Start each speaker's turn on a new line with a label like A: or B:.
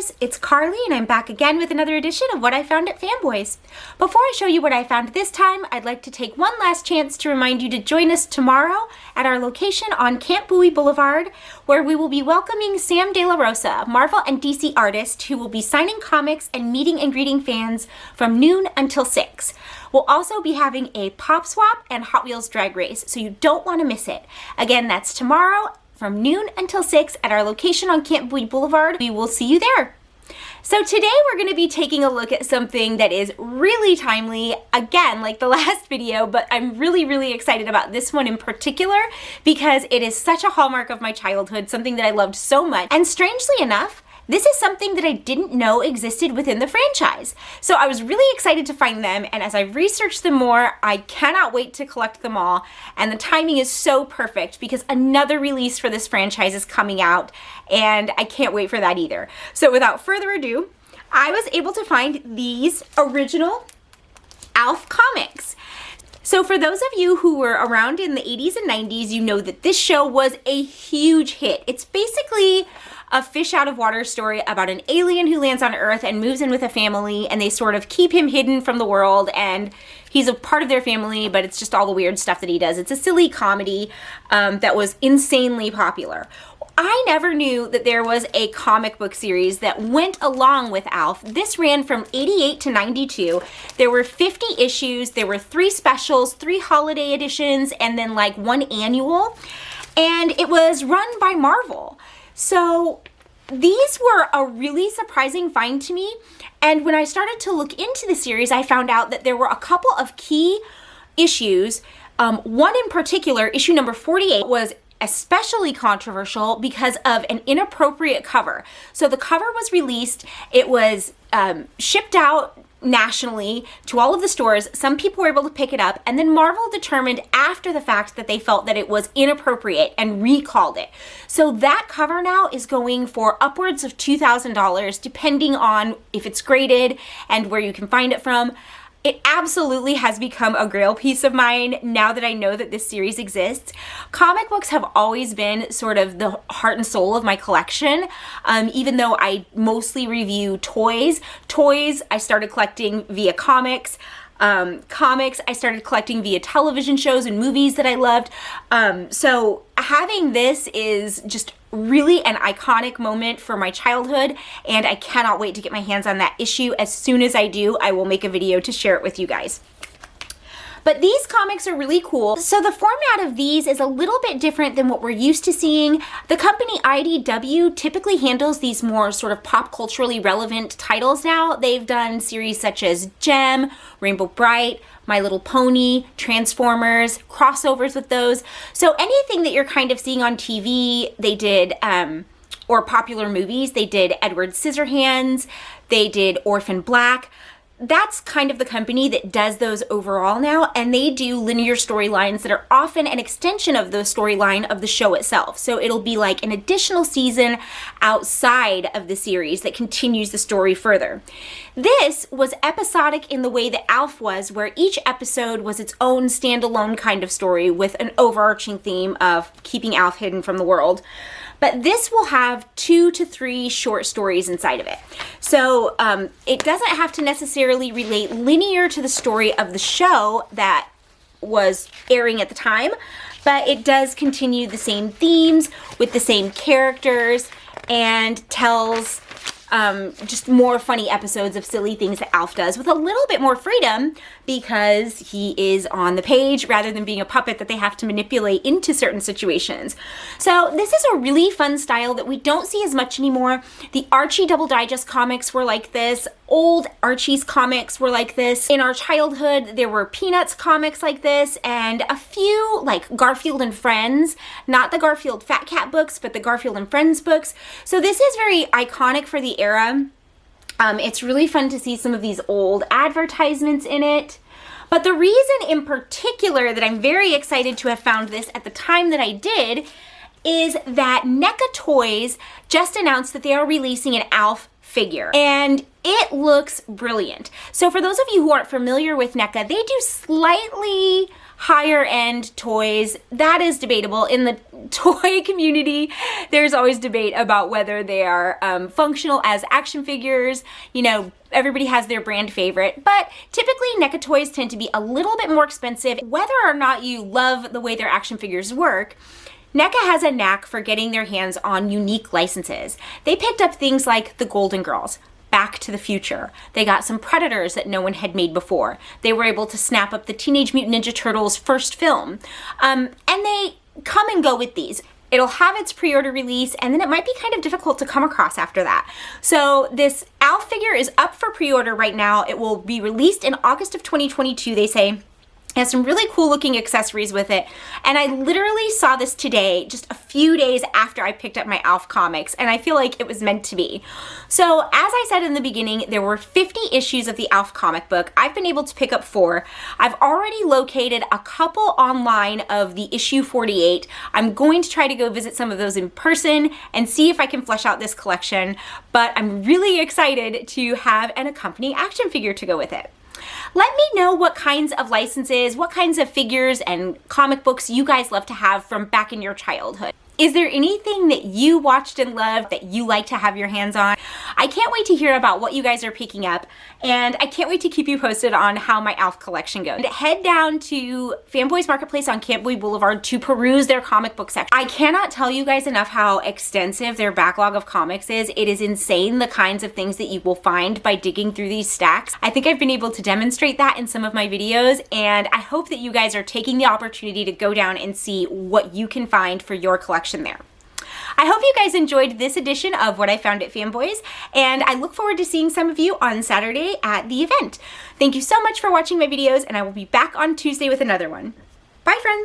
A: Fanboys, it's Carly and I'm back again with another edition of What I Found at Fanboys. Before I show you what I found this time, I'd like to take one last chance to remind you to join us tomorrow at our location on Camp Bowie Boulevard, where we will be welcoming SAM De La Rosa, Marvel and DC artist who will be signing comics and meeting and greeting fans from noon until 6. We'll also be having a pop swap and Hot Wheels drag race, so you don't want to miss it. Again, that's tomorrow from noon until 6 at our location on Camp Bowie Boulevard. We will see you there. So today we're going to be taking a look at something that is really timely, again, like the last video, but I'm really excited about this one in particular because it is such a hallmark of my childhood, something that I loved so much. And strangely enough, this is something that I didn't know existed within the franchise. So I was really excited to find them, and as I've researched them more, I cannot wait to collect them all. And the timing is so perfect because another release for this franchise is coming out, and I can't wait for that either. So without further ado, I was able to find these original ALF comics. So for those of you who were around in the 80s and 90s, you know that this show was a huge hit. It's basically a fish out of water story about an alien who lands on Earth and moves in with a family, and they sort of keep him hidden from the world, and he's a part of their family, but it's just all the weird stuff that he does. It's a silly comedy that was insanely popular. I never knew that there was a comic book series that went along with ALF. This ran from 88 to 92. There were 50 issues, there were 3 specials, 3 holiday editions, and then like 1 annual. And it was run by Marvel. So these were a really surprising find to me. And when I started to look into the series, I found out that there were a couple of key issues. One in particular, issue number 48, was especially controversial because of an inappropriate cover. So the cover was released, it was shipped out nationally to all of the stores. Some people were able to pick it up, and then Marvel determined after the fact that they felt that it was inappropriate and recalled it. So that cover now is going for upwards of $2,000 depending on if it's graded and where you can find it from. It absolutely has become a grail piece of mine now that I know that this series exists. Comic books have always been sort of the heart and soul of my collection, even though I mostly review toys. Toys I started collecting via comics. Comics I started collecting via television shows and movies that I loved. So having this is just really an iconic moment for my childhood, and I cannot wait to get my hands on that issue. As soon as I do, I will make a video to share it with you guys. But these comics are really cool. So the format of these is a little bit different than what we're used to seeing. The company IDW typically handles these more sort of pop culturally relevant titles now. They've done series such as Gem, Rainbow Bright, My Little Pony, Transformers, crossovers with those. So anything that you're kind of seeing on TV, they did, or popular movies, they did Edward Scissorhands, they did Orphan Black. That's kind of the company that does those overall now, and they do linear storylines that are often an extension of the storyline of the show itself. So it'll be like an additional season outside of the series that continues the story further. This was episodic in the way that ALF was, where each episode was its own standalone kind of story with an overarching theme of keeping ALF hidden from the world. But this will have 2 to 3 short stories inside of it. So it doesn't have to necessarily relate linear to the story of the show that was airing at the time, but it does continue the same themes with the same characters and tells just more funny episodes of silly things that ALF does with a little bit more freedom because he is on the page rather than being a puppet that they have to manipulate into certain situations. So this is a really fun style that we don't see as much anymore. The Archie Double Digest comics were like this. Old Archie's comics were like this. In our childhood, there were Peanuts comics like this, and a few like Garfield and Friends, not the Garfield Fat Cat books, but the Garfield and Friends books. So this is very iconic for the era. It's really fun to see some of these old advertisements in it. But the reason in particular that I'm very excited to have found this at the time that I did is that NECA Toys just announced that they are releasing an ALF figure, and it looks brilliant. So for those of you who aren't familiar with NECA, they do slightly higher end toys. That is debatable. In the toy community, there's always debate about whether they are functional as action figures. You know, everybody has their brand favorite, but typically NECA toys tend to be a little bit more expensive. Whether or not you love the way their action figures work, NECA has a knack for getting their hands on unique licenses. They picked up things like the Golden Girls, Back to the Future. They got some Predators that no one had made before. They were able to snap up the Teenage Mutant Ninja Turtles first film. And they come and go with these. It'll have its pre-order release, and then it might be kind of difficult to come across after that. So this Alf figure is up for pre-order right now. It will be released in August of 2022, they say. It has some really cool looking accessories with it. And I literally saw this today, just a few days after I picked up my Alf comics, and I feel like it was meant to be. So as I said in the beginning, there were 50 issues of the Alf comic book. I've been able to pick up 4. I've already located a couple online of the issue 48. I'm going to try to go visit some of those in person and see if I can flesh out this collection, but I'm really excited to have an accompanying action figure to go with it. Let me know what kinds of licenses, what kinds of figures and comic books you guys love to have from back in your childhood. Is there anything that you watched and loved that you like to have your hands on? I can't wait to hear about what you guys are picking up, and I can't wait to keep you posted on how my Alf collection goes. Head down to Fanboys Marketplace on Camp Bowie Boulevard to peruse their comic book section. I cannot tell you guys enough how extensive their backlog of comics is. It is insane the kinds of things that you will find by digging through these stacks. I think I've been able to demonstrate that in some of my videos, and I hope that you guys are taking the opportunity to go down and see what you can find for your collection there. I hope you guys enjoyed this edition of What I Found at Fanboys, and I look forward to seeing some of you on Saturday at the event. Thank you so much for watching my videos, and I will be back on Tuesday with another one. Bye, friends!